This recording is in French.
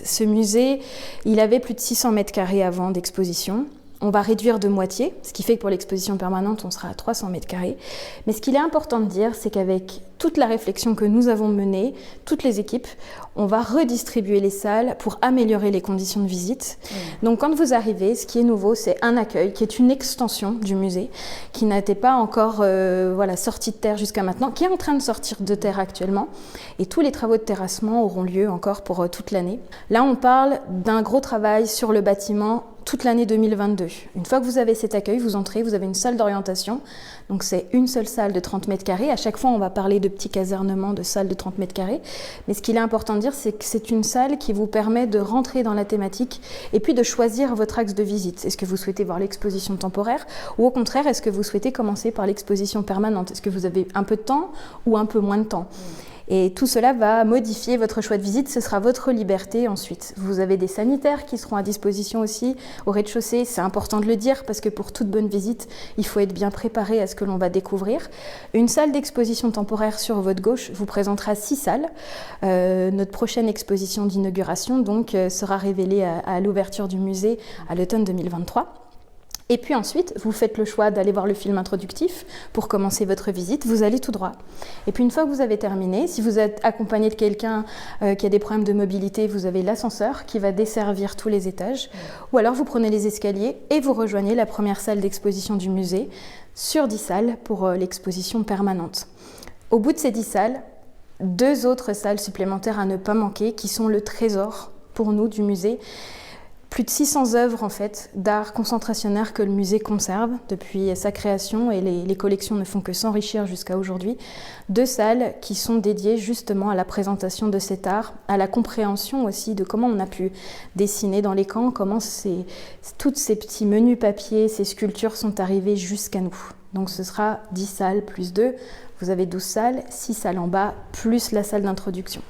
Ce musée, il avait plus de 600 mètres carrés avant d'exposition. On va réduire de moitié, ce qui fait que pour l'exposition permanente, on sera à 300 mètres carrés. Mais ce qu'il est important de dire, c'est qu'avec toute la réflexion que nous avons menée, toutes les équipes, on va redistribuer les salles pour améliorer les conditions de visite. Donc quand vous arrivez, ce qui est nouveau, c'est un accueil qui est une extension du musée, qui n'était pas encore sorti de terre jusqu'à maintenant, qui est en train de sortir de terre actuellement. Et tous les travaux de terrassement auront lieu encore pour toute l'année. Là, on parle d'un gros travail sur le bâtiment toute l'année 2022. Une fois que vous avez cet accueil, vous entrez, vous avez une salle d'orientation. Donc c'est une seule salle de 30 mètres carrés. À chaque fois, on va parler de petits casernements de salles de 30 mètres carrés. Mais ce qu'il est important de dire, c'est que c'est une salle qui vous permet de rentrer dans la thématique et puis de choisir votre axe de visite. Est-ce que vous souhaitez voir l'exposition temporaire ou au contraire, est-ce que vous souhaitez commencer par l'exposition permanente? Est-ce que vous avez un peu de temps ou un peu moins de temps? Et tout cela va modifier votre choix de visite, ce sera votre liberté ensuite. Vous avez des sanitaires qui seront à disposition aussi au rez-de-chaussée, c'est important de le dire parce que pour toute bonne visite, il faut être bien préparé à ce que l'on va découvrir. Une salle d'exposition temporaire sur votre gauche vous présentera 6 salles. Notre prochaine exposition d'inauguration donc sera révélée à l'ouverture du musée à l'automne 2023. Et puis ensuite, vous faites le choix d'aller voir le film introductif pour commencer votre visite, vous allez tout droit. Et puis une fois que vous avez terminé, si vous êtes accompagné de quelqu'un qui a des problèmes de mobilité, vous avez l'ascenseur qui va desservir tous les étages. Ou alors vous prenez les escaliers et vous rejoignez la première salle d'exposition du musée sur 10 salles pour l'exposition permanente. Au bout de ces 10 salles, 2 autres salles supplémentaires à ne pas manquer qui sont le trésor pour nous du musée. Plus de 600 œuvres en fait, d'art concentrationnaire que le musée conserve depuis sa création et les collections ne font que s'enrichir jusqu'à aujourd'hui. 2 salles qui sont dédiées justement à la présentation de cet art, à la compréhension aussi de comment on a pu dessiner dans les camps, comment tous ces petits menus papier, ces sculptures sont arrivées jusqu'à nous. Donc ce sera 10 salles plus 2, vous avez 12 salles, 6 salles en bas, plus la salle d'introduction.